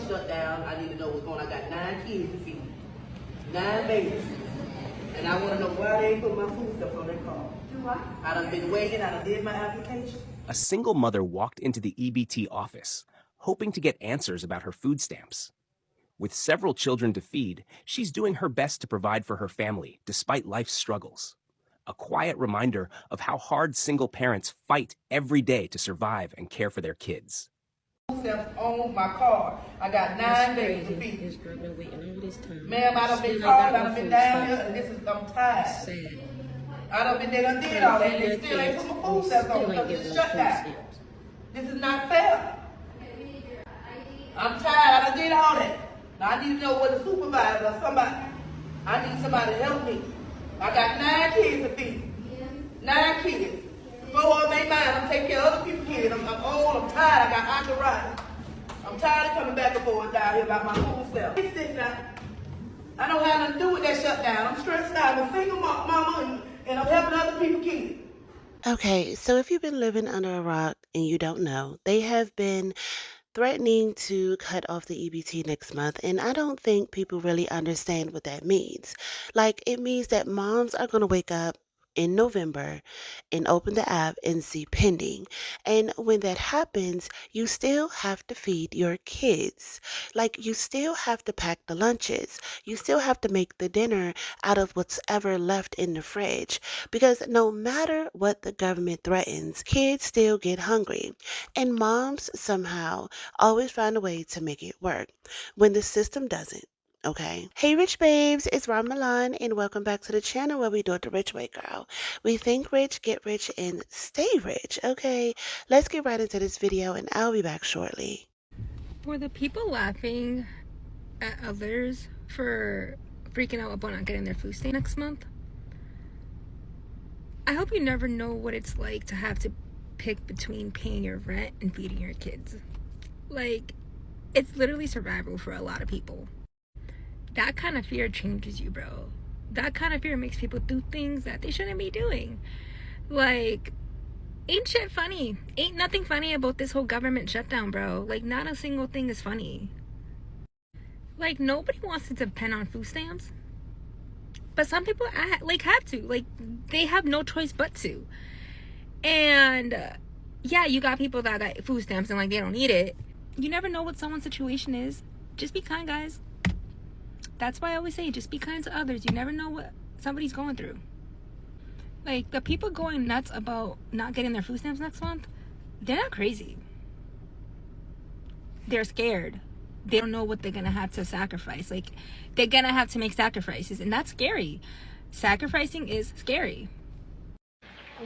shut down. I need to know what's going on. I got 9 kids to feed, 9 babies. And I want to know why they ain't put my food stuff on their car. Do what? I done been waiting. I done did my application. A single mother walked into the EBT office, hoping to get answers about her food stamps. With several children to feed, she's doing her best to provide for her family, despite life's struggles. A quiet reminder of how hard single parents fight every day to survive and care for their kids. On my car. I got 9 days to feed. This girl been waiting all this time. Ma'am, I done been called, I done been down here, and I'm tired. Sad. I done been there, done did all that, and they still ain't put my food stamps on because it's shut down. This is not fair. I'm tired, I done did all that. Now I need to know what the supervisor or somebody, I need somebody to help me. I got 9 kids to feed. 9 kids. 4 of them ain't mine. I'm taking care of other people's kids. I'm old, I'm tired, I got arthritis. I'm tired of coming back and forth down here about my food stamps. Fix this now. I don't have nothing to do with that shutdown. I'm stressed out. I'm a single mama and I'm helping other people's kids. Okay, so if you've been living under a rock and you don't know, they have been threatening to cut off the EBT next month, and I don't think people really understand what that means. Like, it means that moms are going to wake up in November and open the app and see pending. And when that happens, you still have to feed your kids. Like, you still have to pack the lunches. You still have to make the dinner out of what's ever left in the fridge. Because no matter what the government threatens, kids still get hungry. And moms somehow always find a way to make it work when the system doesn't. Okay. Hey, Rych Babes, it's Ramalan, and welcome back to the channel where we do it the rich way, girl. We think rich, get rich, and stay rich. Okay, let's get right into this video, and I'll be back shortly. For the people laughing at others for freaking out about not getting their food stamp next month, I hope you never know what it's like to have to pick between paying your rent and feeding your kids. Like, it's literally survival for a lot of people. That kind of fear changes you, bro. That kind of fear makes people do things that they shouldn't be doing. Like, ain't shit funny. Ain't nothing funny about this whole government shutdown, bro. Like, not a single thing is funny. Like, nobody wants to depend on food stamps. But some people, have to. Like, they have no choice but to. And, yeah, you got people that got food stamps and, like, they don't need it. You never know what someone's situation is. Just be kind, guys. That's why I always say, just be kind to others. You never know what somebody's going through. Like, the people going nuts about not getting their food stamps next month, they're not crazy. They're scared. They don't know what they're going to have to sacrifice. Like, they're going to have to make sacrifices, and that's scary. Sacrificing is scary.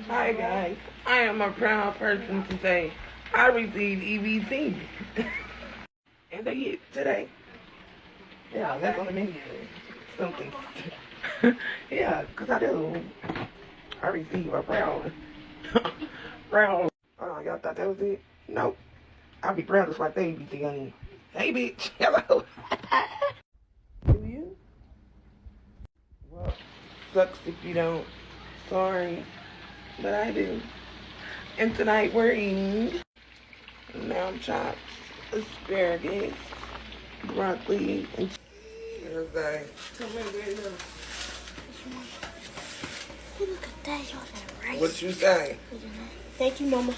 Hi, guys. I am a proud person to say I received EBT. And they hit today. Yeah, that's on the menu. Something. Yeah, because I do. I receive a brown. Brown. Oh, y'all thought that was it? Nope. I'll be proud to swipe the EBT on you. Hey, bitch. Hello. Do you? Well, sucks if you don't. Sorry. But I do. And tonight we're eating lamb chops, asparagus, broccoli, and Thursday. Come here, baby. Look at that, y'all, that rice. What you say? Thank you, Mama.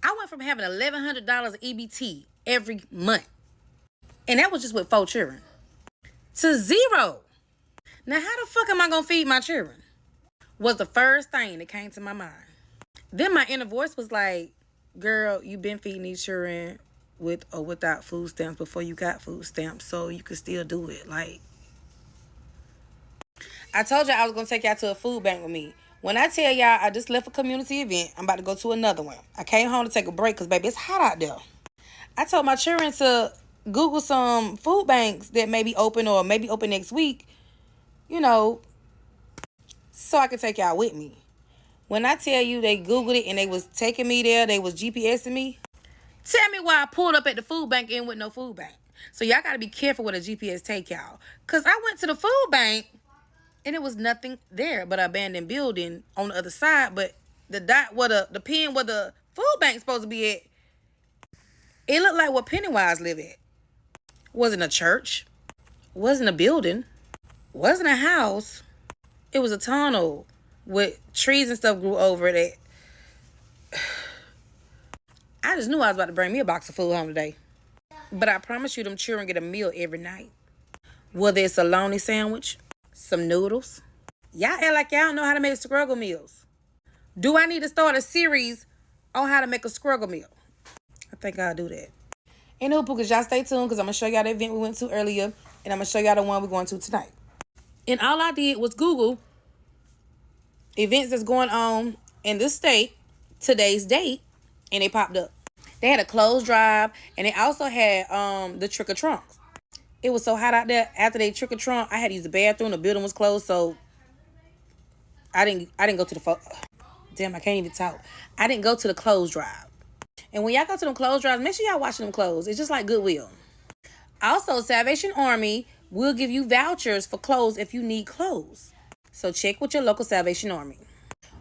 I went from having $1,100 EBT every month, and that was just with 4 children, to 0. Now, how the fuck am I gonna feed my children? Was the first thing that came to my mind. Then my inner voice was like, girl, you been feeding these children with or without food stamps before you got food stamps, so you could still do it. Like, I told y'all I was gonna take y'all to a food bank with me. When I tell y'all I just left a community event, I'm about to go to another one. I came home to take a break because, baby, it's hot out there. I told my children to Google some food banks that may be open or maybe open next week, you know, so I could take y'all with me. When I tell you they Googled it and they was taking me there, they was GPSing me. Tell me why I pulled up at the food bank and with no food bank. So y'all got to be careful with a GPS take y'all. Because I went to the food bank and it was nothing there but an abandoned building on the other side. But the dot where the pin where the food bank's supposed to be at, it looked like where Pennywise live at. Wasn't a church. Wasn't a building. Wasn't a house. It was a tunnel with trees and stuff grew over it. I just knew I was about to bring me a box of food home today. But I promise you them children get a meal every night. Whether it's a bologna sandwich, some noodles. Y'all act like y'all know how to make struggle meals. Do I need to start a series on how to make a struggle meal? I think I'll do that. Anywho, Pookas, y'all stay tuned because I'm going to show y'all the event we went to earlier. And I'm going to show y'all the one we're going to tonight. And all I did was Google events that's going on in this state, today's date, and they popped up. They had a clothes drive, and they also had the trick or trunks. It was so hot out there after they trick or trunk. I had to use the bathroom. The building was closed, so I didn't go to the damn, I can't even talk. I didn't go to the clothes drive. And when y'all go to them clothes drives, make sure y'all washing them clothes. It's just like Goodwill. Also, Salvation Army will give you vouchers for clothes if you need clothes. So check with your local Salvation Army.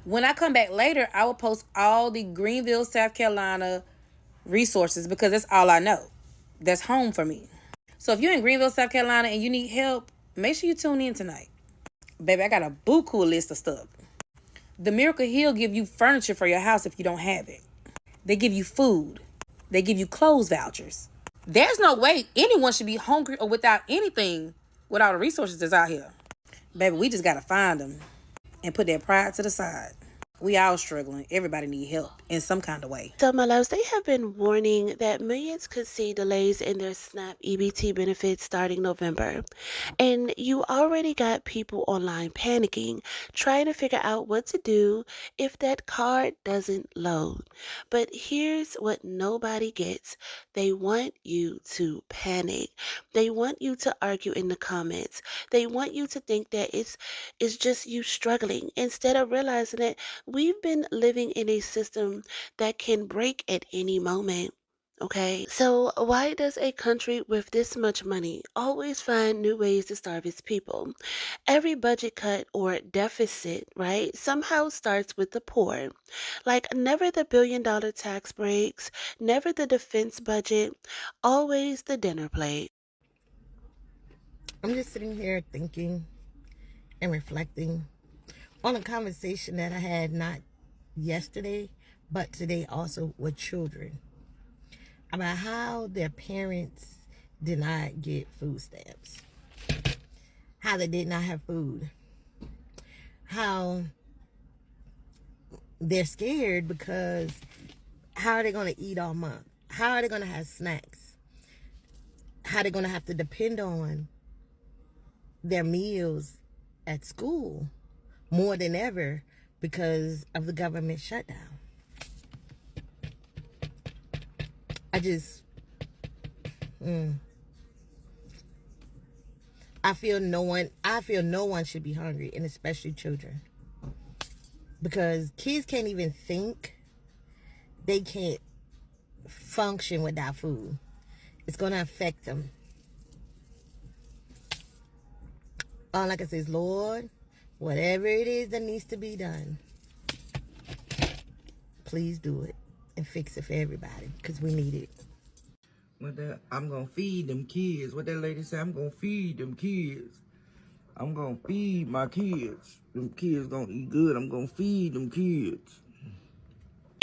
When I come back later, I will post all the Greenville, South Carolina resources because that's all I know. That's home for me. So if you're in Greenville, South Carolina and you need help, make sure you tune in tonight. Baby, I got a buku list of stuff. The Miracle Hill give you furniture for your house if you don't have it. They give you food. They give you clothes vouchers. There's no way anyone should be hungry or without anything with all the resources that's out here. Baby, we just got to find them and put that pride to the side. We all struggling. Everybody need help in some kind of way. So, my loves, they have been warning that millions could see delays in their SNAP EBT benefits starting November. And you already got people online panicking, trying to figure out what to do if that card doesn't load. But here's what nobody gets. They want you to panic. They want you to argue in the comments. They want you to think that it's just you struggling instead of realizing that we've been living in a system that can break at any moment. Okay, so why does a country with this much money always find new ways to starve its people? Every budget cut or deficit, right, somehow starts with the poor. Like, never the billion-dollar tax breaks, never the defense budget, always the dinner plate. I'm just sitting here thinking and reflecting on a conversation that I had not yesterday, but today also with children about how their parents did not get food stamps, how they did not have food, how they're scared because how are they going to eat all month? How are they going to have snacks? How are they going to have to depend on their meals at school more than ever because of the government shutdown? I feel no one should be hungry, and especially children, because kids can't even think. They can't function without food. It's going to affect them. All I can say is, Lord, whatever it is that needs to be done, please do it and fix it for everybody, because we need it. I'm going to feed them kids. What that lady said, I'm going to feed them kids. I'm going to feed my kids. Them kids going to eat good. I'm going to feed them kids.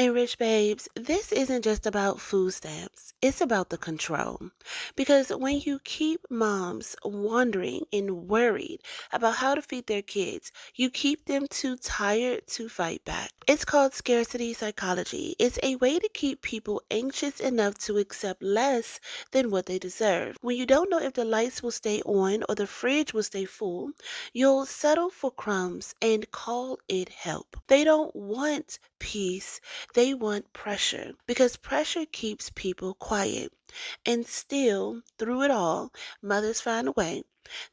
And Rych Babes, this isn't just about food stamps. It's about the control. Because when you keep moms wondering and worried about how to feed their kids, you keep them too tired to fight back. It's called scarcity psychology. It's a way to keep people anxious enough to accept less than what they deserve. When you don't know if the lights will stay on or the fridge will stay full, you'll settle for crumbs and call it help. They don't want peace. They want pressure, because pressure keeps people quiet. And still, through it all, mothers find a way.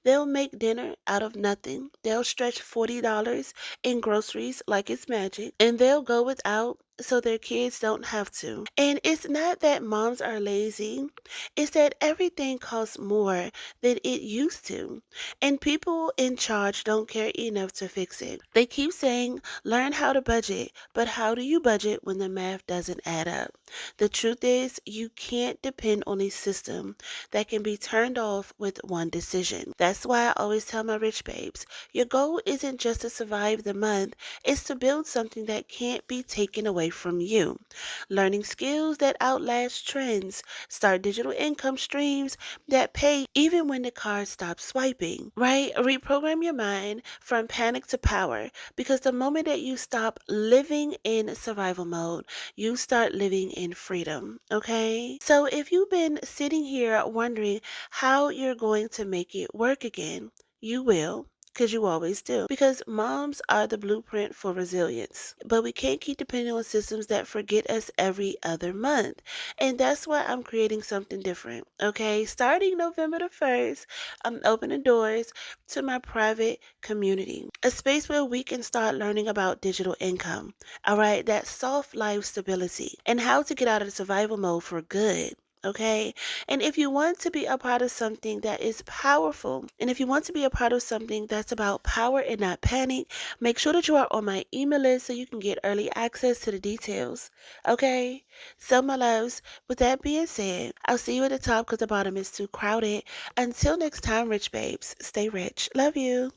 They'll make dinner out of nothing. They'll stretch $40 in groceries like it's magic. And they'll go without so their kids don't have to. And it's not that moms are lazy, it's that everything costs more than it used to. And people in charge don't care enough to fix it. They keep saying, learn how to budget, but how do you budget when the math doesn't add up? The truth is, you can't depend on a system that can be turned off with one decision. That's why I always tell my rich babes, your goal isn't just to survive the month, it's to build something that can't be taken away from you. Learning skills that outlast trends, start digital income streams that pay even when the card stops swiping, right? Reprogram your mind from panic to power, because the moment that you stop living in survival mode, you start living in freedom, okay? So if you've been sitting here wondering how you're going to make it work again, you will. Because you always do. Because moms are the blueprint for resilience. But we can't keep depending on systems that forget us every other month. And that's why I'm creating something different. Okay? Starting November the 1st, I'm opening doors to my private community. A space where we can start learning about digital income. All right? That soft life stability. And how to get out of the survival mode for good. Okay? And if you want to be a part of something that is powerful, and if you want to be a part of something that's about power and not panic, make sure that you are on my email list so you can get early access to the details. Okay? So, my loves, with that being said, I'll see you at the top because the bottom is too crowded. Until next time, rich babes, stay rich. Love you.